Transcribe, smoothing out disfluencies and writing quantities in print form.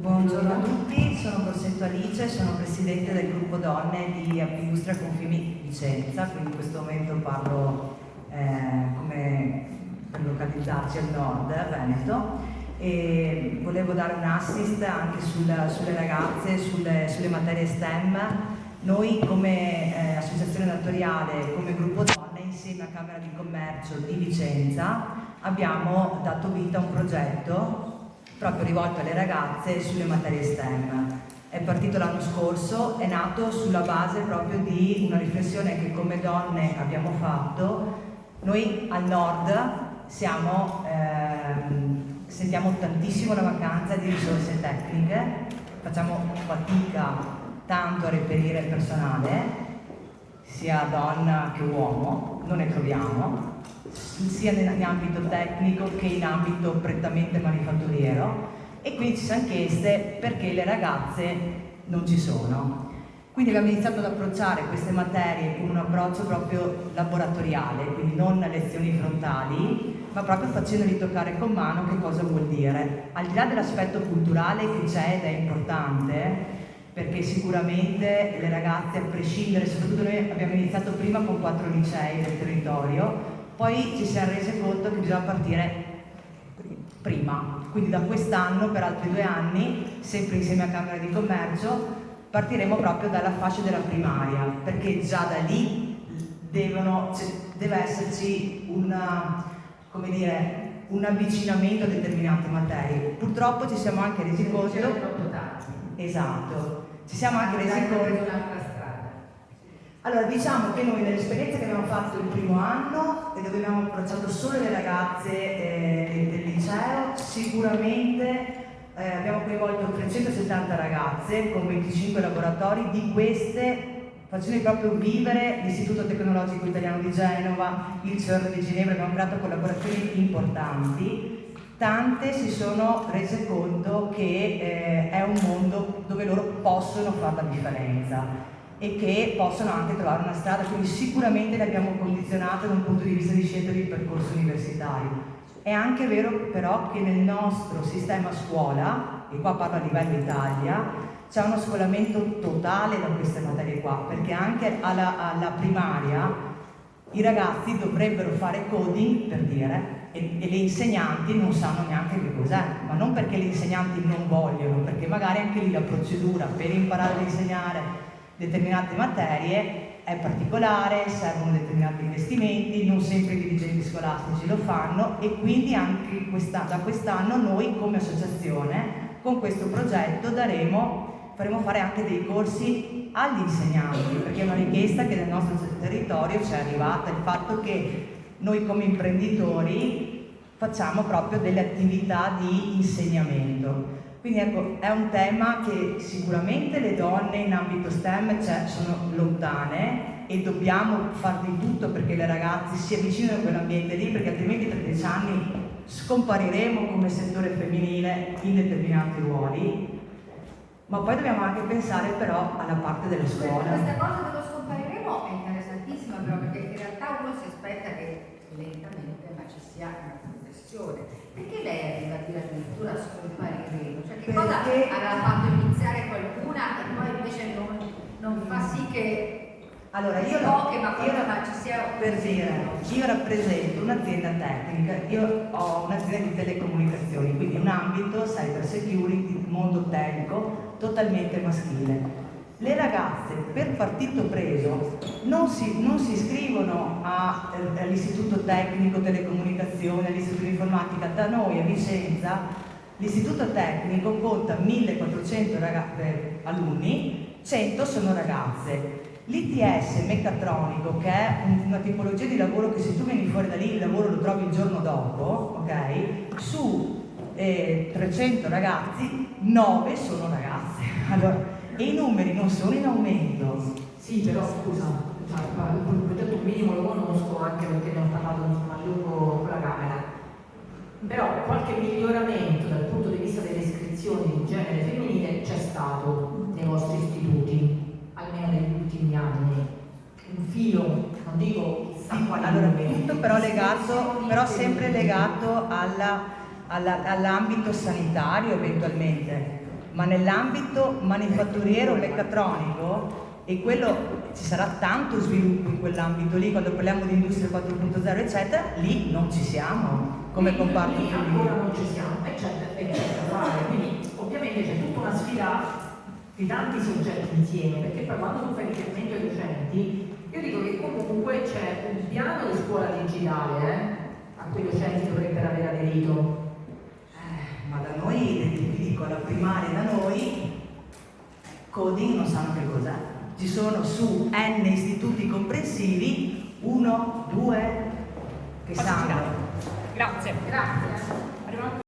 Buongiorno a tutti, sono Corsetto Alice, sono presidente del gruppo donne di Industria Confimi Vicenza, quindi in questo momento parlo come per localizzarci al nord Veneto, e volevo dare un assist anche sulle ragazze, sulle materie STEM. Noi come associazione datoriale, come gruppo donne, insieme a Camera di Commercio di Vicenza, abbiamo dato vita a un progetto proprio rivolto alle ragazze sulle materie STEM. È partito l'anno scorso, è nato sulla base proprio di una riflessione che come donne abbiamo fatto. Noi al nord sentiamo tantissimo la mancanza di risorse tecniche, facciamo fatica tanto a reperire personale, sia donna che uomo, non ne troviamo, sia in ambito tecnico che in ambito prettamente manifatturiero, e quindi ci siamo chieste perché le ragazze non ci sono. Quindi abbiamo iniziato ad approcciare queste materie con un approccio proprio laboratoriale, quindi non lezioni frontali, ma proprio facendoli toccare con mano che cosa vuol dire. Al di là dell'aspetto culturale che c'è ed è importante, perché sicuramente le ragazze, a prescindere, soprattutto noi abbiamo iniziato prima con 4 licei del territorio, poi ci siamo resi conto che bisogna partire prima, quindi da quest'anno per altri 2 anni, sempre insieme a Camera di Commercio, partiremo proprio dalla fascia della primaria, perché già da lì deve esserci un avvicinamento a determinate materie. Purtroppo ci siamo anche resi conto... Esatto, ci siamo anche resi conto... Allora, diciamo che noi nell'esperienza che abbiamo fatto il primo anno, e dove abbiamo approcciato solo le ragazze del liceo, sicuramente abbiamo coinvolto 370 ragazze con 25 laboratori, di queste facendo proprio vivere l'Istituto Tecnologico Italiano di Genova, il CERN di Ginevra. Abbiamo creato collaborazioni importanti. Tante si sono rese conto che è un mondo dove loro possono fare la differenza e che possono anche trovare una strada, quindi sicuramente le abbiamo condizionate da un punto di vista di scelta di percorso universitario. È anche vero però che nel nostro sistema scuola, e qua parlo a livello Italia, c'è uno scolamento totale da queste materie qua, perché anche alla primaria i ragazzi dovrebbero fare coding, per dire, e le insegnanti non sanno neanche che cos'è, ma non perché le insegnanti non vogliono, perché magari anche lì la procedura per imparare ad insegnare determinate materie è particolare, servono determinati investimenti, non sempre i dirigenti scolastici lo fanno, e quindi anche da quest'anno noi come associazione con questo progetto faremo fare anche dei corsi agli insegnanti, perché è una richiesta che nel nostro territorio ci è arrivata, il fatto che noi come imprenditori facciamo proprio delle attività di insegnamento. Quindi ecco, è un tema che sicuramente le donne in ambito STEM sono lontane e dobbiamo far di tutto perché le ragazze si avvicinino a quell'ambiente lì, perché altrimenti tra 10 anni scompariremo come settore femminile in determinati ruoli. Ma poi dobbiamo anche pensare però alla parte della scuola. Questa cosa dello scompariremo è interessantissima, però, perché in realtà uno si aspetta che lentamente ma ci sia una progressione. Perché lei arriva a dire addirittura scompariremo? Cioè che cosa aveva fatto iniziare qualcuna e poi invece non fa sì che io rappresento un'azienda tecnica, io ho un'azienda di telecomunicazioni, quindi un ambito cyber security, mondo telco, totalmente maschile. Le ragazze per partito preso non si iscrivono all'istituto tecnico telecomunicazione, all'istituto di informatica. Da noi a Vicenza l'istituto tecnico conta 1400 alunni, 100 sono ragazze. L'ITS meccatronico, che è una tipologia di lavoro che se tu vieni fuori da lì il lavoro lo trovi il giorno dopo, ok? Su 300 ragazzi, 9 sono ragazze. Allora, e i numeri non sono in aumento. Sì, però scusa, il progetto minimo lo conosco anche perché ne ho parlato a lungo con la Camera. Però qualche miglioramento dal punto di vista delle iscrizioni di genere femminile c'è stato nei vostri istituti, almeno negli ultimi anni. Un filo, non dico chissà quale. Allora, tutto però sempre legato all'ambito sanitario eventualmente. ma nell'ambito manifatturiero meccatronico, e quello ci sarà tanto sviluppo in quell'ambito lì, quando parliamo di industria 4.0 eccetera, lì non ci siamo come comparto Lì femminile. ancora non ci siamo, e c'è da fare, quindi ovviamente c'è tutta una sfida di tanti soggetti insieme, perché poi quando tu fai riferimento ai docenti, io dico che comunque c'è un piano di scuola digitale a cui i docenti dovrebbero aver aderito. Ma da noi, vi dico, alla primaria da noi, coding non sanno che cos'è. Ci sono su N istituti comprensivi, 1, 2 che sanno. Grazie. Grazie. Arriviamo